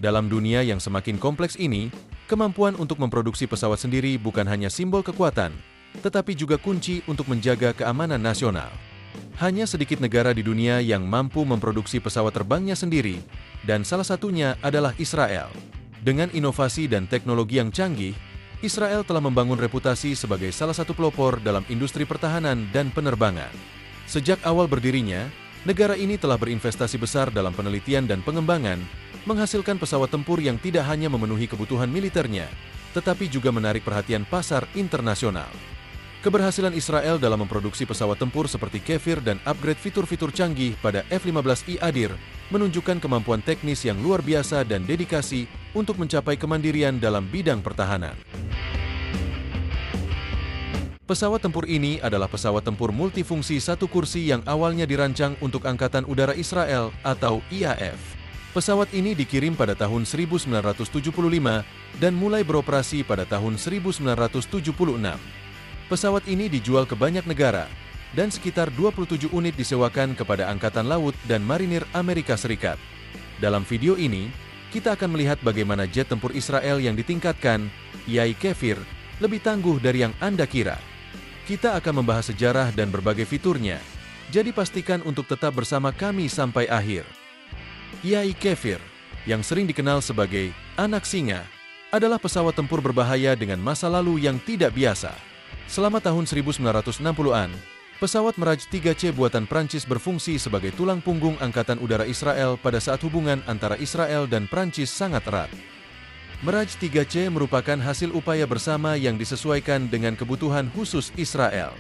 Dalam dunia yang semakin kompleks ini, kemampuan untuk memproduksi pesawat sendiri bukan hanya simbol kekuatan, tetapi juga kunci untuk menjaga keamanan nasional. Hanya sedikit negara di dunia yang mampu memproduksi pesawat terbangnya sendiri, dan salah satunya adalah Israel. Dengan inovasi dan teknologi yang canggih, Israel telah membangun reputasi sebagai salah satu pelopor dalam industri pertahanan dan penerbangan. Sejak awal berdirinya, negara ini telah berinvestasi besar dalam penelitian dan pengembangan, menghasilkan pesawat tempur yang tidak hanya memenuhi kebutuhan militernya, tetapi juga menarik perhatian pasar internasional. Keberhasilan Israel dalam memproduksi pesawat tempur seperti Kefir dan upgrade fitur-fitur canggih pada F-15I Adir menunjukkan kemampuan teknis yang luar biasa dan dedikasi untuk mencapai kemandirian dalam bidang pertahanan. Pesawat tempur ini adalah pesawat tempur multifungsi satu kursi yang awalnya dirancang untuk Angkatan Udara Israel atau IAF. Pesawat ini dikirim pada tahun 1975 dan mulai beroperasi pada tahun 1976. Pesawat ini dijual ke banyak negara, dan sekitar 27 unit disewakan kepada Angkatan Laut dan Marinir Amerika Serikat. Dalam video ini, kita akan melihat bagaimana jet tempur Israel yang ditingkatkan, yaitu Kefir, lebih tangguh dari yang Anda kira. Kita akan membahas sejarah dan berbagai fiturnya, jadi pastikan untuk tetap bersama kami sampai akhir. Yaitu Kefir, yang sering dikenal sebagai anak singa, adalah pesawat tempur berbahaya dengan masa lalu yang tidak biasa. Selama tahun 1960-an, pesawat Mirage 3C buatan Prancis berfungsi sebagai tulang punggung Angkatan Udara Israel pada saat hubungan antara Israel dan Prancis sangat erat. Mirage 3C merupakan hasil upaya bersama yang disesuaikan dengan kebutuhan khusus Israel.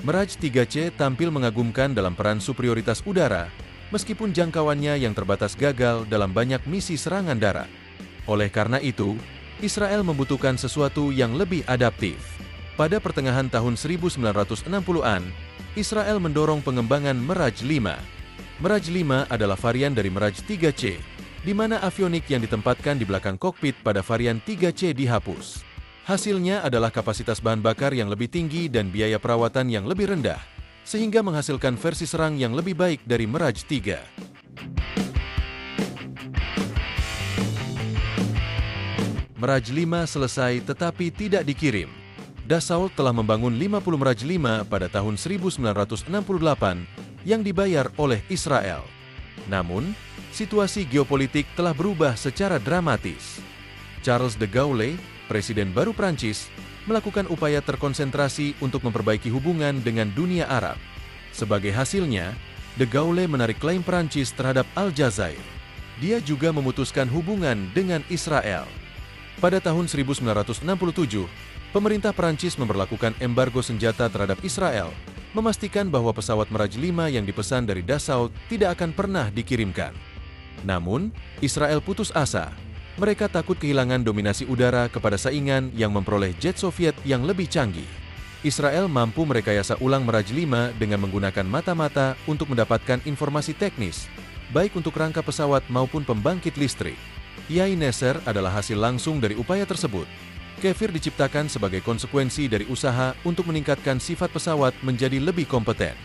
Mirage 3C tampil mengagumkan dalam peran superioritas udara, meskipun jangkauannya yang terbatas gagal dalam banyak misi serangan darat. Oleh karena itu, Israel membutuhkan sesuatu yang lebih adaptif. Pada pertengahan tahun 1960-an, Israel mendorong pengembangan Mirage 5. Mirage 5 adalah varian dari Mirage 3C, di mana avionik yang ditempatkan di belakang kokpit pada varian 3C dihapus. Hasilnya adalah kapasitas bahan bakar yang lebih tinggi dan biaya perawatan yang lebih rendah, sehingga menghasilkan versi serang yang lebih baik dari Mirage 3. Mirage 5 selesai tetapi tidak dikirim. Dassault telah membangun 50 Mirage 5 pada tahun 1968 yang dibayar oleh Israel. Namun, situasi geopolitik telah berubah secara dramatis. Charles de Gaulle, Presiden baru Prancis, melakukan upaya terkonsentrasi untuk memperbaiki hubungan dengan dunia Arab. Sebagai hasilnya, de Gaulle menarik klaim Prancis terhadap Aljazair. Dia juga memutuskan hubungan dengan Israel. Pada tahun 1967, pemerintah Prancis memberlakukan embargo senjata terhadap Israel, memastikan bahwa pesawat Mirage 5 yang dipesan dari Dassault tidak akan pernah dikirimkan. Namun, Israel putus asa. Mereka takut kehilangan dominasi udara kepada saingan yang memperoleh jet Soviet yang lebih canggih. Israel mampu merekayasa ulang Mirage 5 dengan menggunakan mata-mata untuk mendapatkan informasi teknis, baik untuk rangka pesawat maupun pembangkit listrik. Yai Nasser adalah hasil langsung dari upaya tersebut. Kefir diciptakan sebagai konsekuensi dari usaha untuk meningkatkan sifat pesawat menjadi lebih kompeten.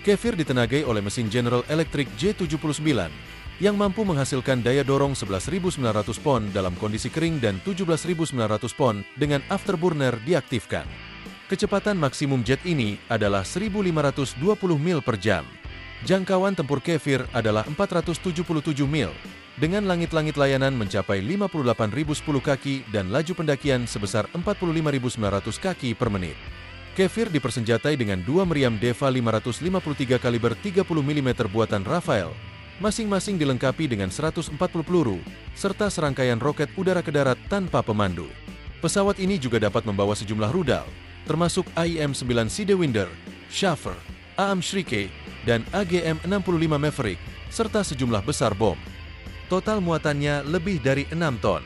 Kefir ditenagai oleh mesin General Electric J79, yang mampu menghasilkan daya dorong 11.900 pon dalam kondisi kering dan 17.900 pon dengan afterburner diaktifkan. Kecepatan maksimum jet ini adalah 1.520 mil per jam. Jangkauan tempur Kefir adalah 477 mil, dengan langit-langit layanan mencapai 58.010 kaki dan laju pendakian sebesar 45.900 kaki per menit. Kefir dipersenjatai dengan dua meriam Deva 553 kaliber 30 mm buatan Rafael, masing-masing dilengkapi dengan 140 peluru, serta serangkaian roket udara ke darat tanpa pemandu. Pesawat ini juga dapat membawa sejumlah rudal, termasuk AIM-9 Sidewinder, Schaffer, AAM Shrike, dan AGM-65 Maverick, serta sejumlah besar bom. Total muatannya lebih dari 6 ton.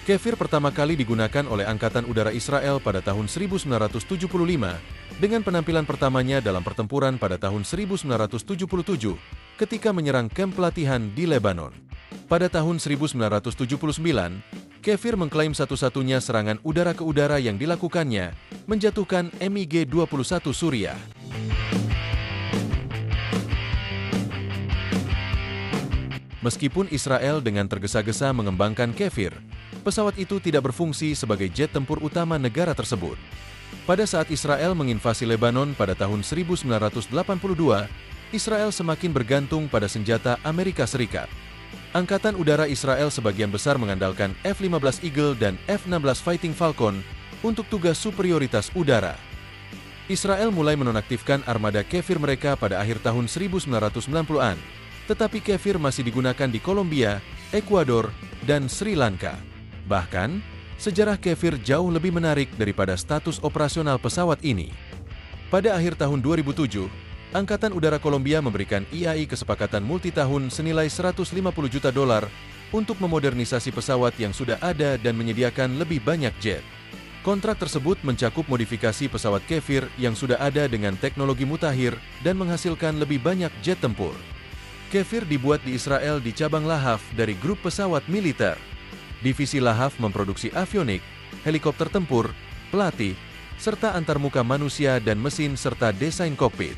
Kefir pertama kali digunakan oleh Angkatan Udara Israel pada tahun 1975, dengan penampilan pertamanya dalam pertempuran pada tahun 1977, ketika menyerang kamp pelatihan di Lebanon. Pada tahun 1979, Kefir mengklaim satu-satunya serangan udara ke udara yang dilakukannya, menjatuhkan MiG-21 Suriah. Meskipun Israel dengan tergesa-gesa mengembangkan Kefir, pesawat itu tidak berfungsi sebagai jet tempur utama negara tersebut. Pada saat Israel menginvasi Lebanon pada tahun 1982, Israel semakin bergantung pada senjata Amerika Serikat. Angkatan udara Israel sebagian besar mengandalkan F-15 Eagle dan F-16 Fighting Falcon untuk tugas superioritas udara. Israel mulai menonaktifkan armada Kefir mereka pada akhir tahun 1990-an, tetapi Kefir masih digunakan di Kolombia, Ekuador, dan Sri Lanka. Bahkan, sejarah Kefir jauh lebih menarik daripada status operasional pesawat ini. Pada akhir tahun 2007, Angkatan Udara Kolombia memberikan IAI kesepakatan multitahun senilai $150 juta untuk memodernisasi pesawat yang sudah ada dan menyediakan lebih banyak jet. Kontrak tersebut mencakup modifikasi pesawat Kefir yang sudah ada dengan teknologi mutakhir dan menghasilkan lebih banyak jet tempur. Kefir dibuat di Israel di cabang Lahaf dari grup pesawat militer. Divisi Lahaf memproduksi avionik, helikopter tempur, pelatih, serta antarmuka manusia dan mesin serta desain kokpit.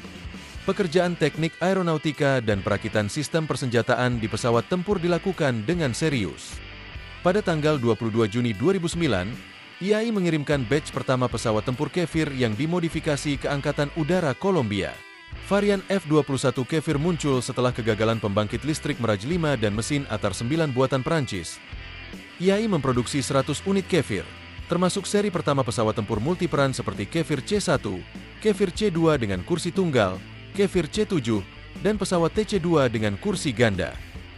Pekerjaan teknik aeronautika dan perakitan sistem persenjataan di pesawat tempur dilakukan dengan serius. Pada tanggal 22 Juni 2009, IAI mengirimkan batch pertama pesawat tempur Kefir yang dimodifikasi ke Angkatan Udara Kolombia. Varian F-21 Kefir muncul setelah kegagalan pembangkit listrik Mirage 5 dan mesin Atar 9 buatan Prancis. IAI memproduksi 100 unit Kefir, termasuk seri pertama pesawat tempur multiperan seperti Kefir C-1, Kefir C-2 dengan kursi tunggal, Kefir C-7, dan pesawat TC-2 dengan kursi ganda.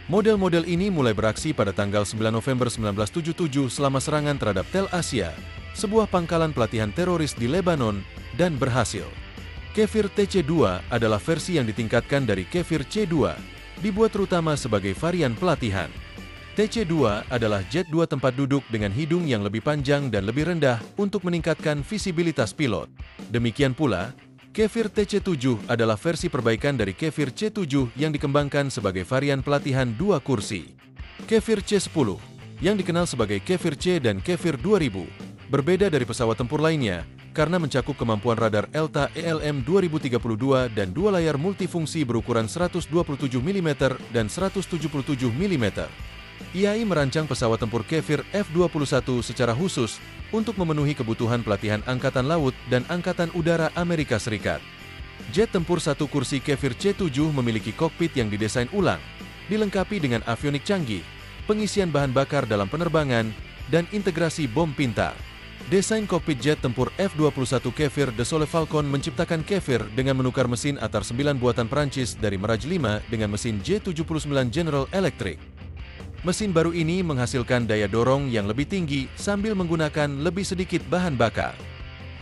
Model-model ini mulai beraksi pada tanggal 9 November 1977 selama serangan terhadap Tel Asia, sebuah pangkalan pelatihan teroris di Lebanon, dan berhasil. Kefir TC-2 adalah versi yang ditingkatkan dari Kefir C-2, dibuat terutama sebagai varian pelatihan. TC-2 adalah jet 2 tempat duduk dengan hidung yang lebih panjang dan lebih rendah untuk meningkatkan visibilitas pilot. Demikian pula, Kefir TC-7 adalah versi perbaikan dari Kefir C-7 yang dikembangkan sebagai varian pelatihan 2 kursi. Kefir C-10, yang dikenal sebagai Kefir C dan Kefir 2000, berbeda dari pesawat tempur lainnya karena mencakup kemampuan radar ELTA ELM 2032 dan dua layar multifungsi berukuran 127 mm dan 177 mm. IAI merancang pesawat tempur Kefir F-21 secara khusus untuk memenuhi kebutuhan pelatihan Angkatan Laut dan Angkatan Udara Amerika Serikat. Jet tempur satu kursi Kefir C-7 memiliki kokpit yang didesain ulang, dilengkapi dengan avionik canggih, pengisian bahan bakar dalam penerbangan, dan integrasi bom pintar. Desain kokpit jet tempur F-21 Kefir Dassault Falcon menciptakan Kefir dengan menukar mesin Atar 9 buatan Prancis dari Mirage 5 dengan mesin J79 General Electric. Mesin baru ini menghasilkan daya dorong yang lebih tinggi sambil menggunakan lebih sedikit bahan bakar.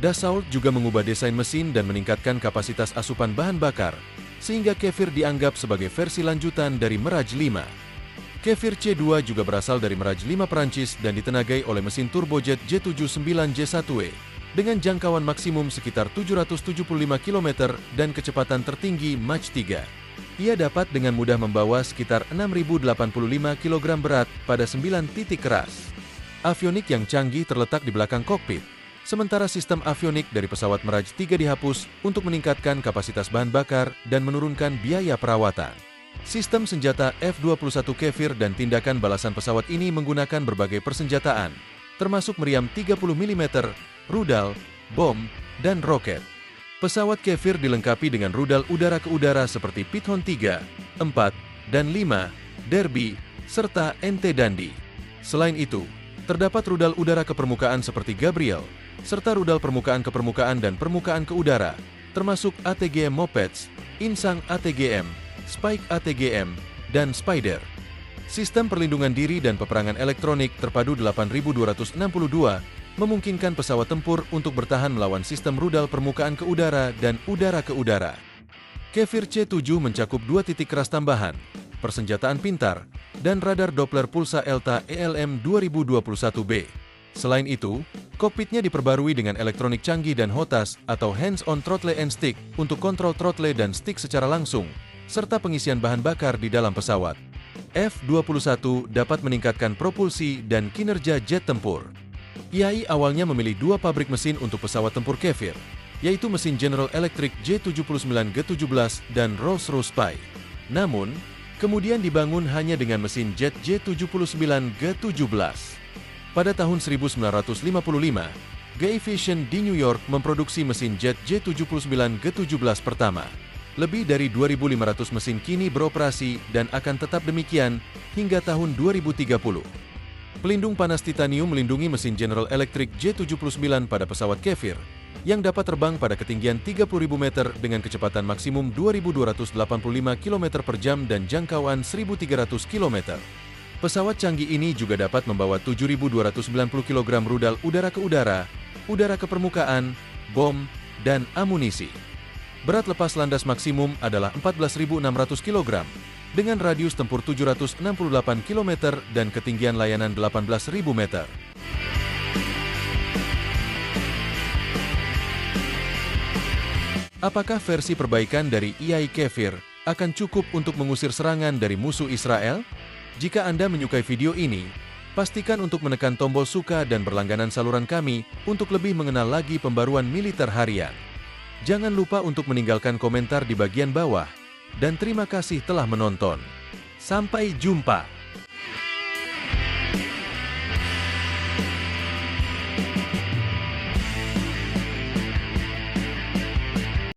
Dassault juga mengubah desain mesin dan meningkatkan kapasitas asupan bahan bakar, sehingga Kefir dianggap sebagai versi lanjutan dari Mirage 5. Kefir C-2 juga berasal dari Mirage 5 Prancis dan ditenagai oleh mesin turbojet J79J1E dengan jangkauan maksimum sekitar 775 km dan kecepatan tertinggi Mach 3. Ia dapat dengan mudah membawa sekitar 6.085 kg berat pada 9 titik keras. Avionik yang canggih terletak di belakang kokpit, sementara sistem avionik dari pesawat Mirage 3 dihapus untuk meningkatkan kapasitas bahan bakar dan menurunkan biaya perawatan. Sistem senjata F-21 Kefir dan tindakan balasan pesawat ini menggunakan berbagai persenjataan, termasuk meriam 30 mm, rudal, bom, dan roket. Pesawat Kefir dilengkapi dengan rudal udara ke udara seperti Python 3, 4, dan 5, Derby, serta NT Dundee. Selain itu, terdapat rudal udara ke permukaan seperti Gabriel, serta rudal permukaan ke permukaan dan permukaan ke udara, termasuk ATGM Mopeds, Insang ATGM, Spike ATGM, dan Spider. Sistem perlindungan diri dan peperangan elektronik terpadu 8262 memungkinkan pesawat tempur untuk bertahan melawan sistem rudal permukaan ke udara dan udara ke udara. Kefir C-7 mencakup 2 titik keras tambahan, persenjataan pintar, dan radar Doppler pulsa ELTA ELM 2021B. Selain itu, kokpitnya diperbarui dengan elektronik canggih dan HOTAS atau Hands-on Throttle and Stick untuk kontrol throttle dan stick secara langsung, serta pengisian bahan bakar di dalam pesawat. F-21 dapat meningkatkan propulsi dan kinerja jet tempur. IAI awalnya memilih 2 pabrik mesin untuk pesawat tempur Kefir, yaitu mesin General Electric J79G17 dan Rolls-Royce Spy. Namun, Kemudian dibangun hanya dengan mesin jet J79G17. Pada tahun 1955, G-Aviation di New York memproduksi mesin jet J79G17 pertama. Lebih dari 2.500 mesin kini beroperasi dan akan tetap demikian hingga tahun 2030. Pelindung panas titanium melindungi mesin General Electric J79 pada pesawat Kefir, yang dapat terbang pada ketinggian 30.000 meter dengan kecepatan maksimum 2.285 km per jam dan jangkauan 1.300 km. Pesawat canggih ini juga dapat membawa 7.290 kg rudal udara ke udara, udara ke permukaan, bom, dan amunisi. Berat lepas landas maksimum adalah 14.600 kg, dengan radius tempur 768 km dan ketinggian layanan 18.000 meter. Apakah versi perbaikan dari EI Kefir akan cukup untuk mengusir serangan dari musuh Israel? Jika Anda menyukai video ini, pastikan untuk menekan tombol suka dan berlangganan saluran kami untuk lebih mengenal lagi pembaruan militer harian. Jangan lupa untuk meninggalkan komentar di bagian bawah, dan terima kasih telah menonton. Sampai jumpa!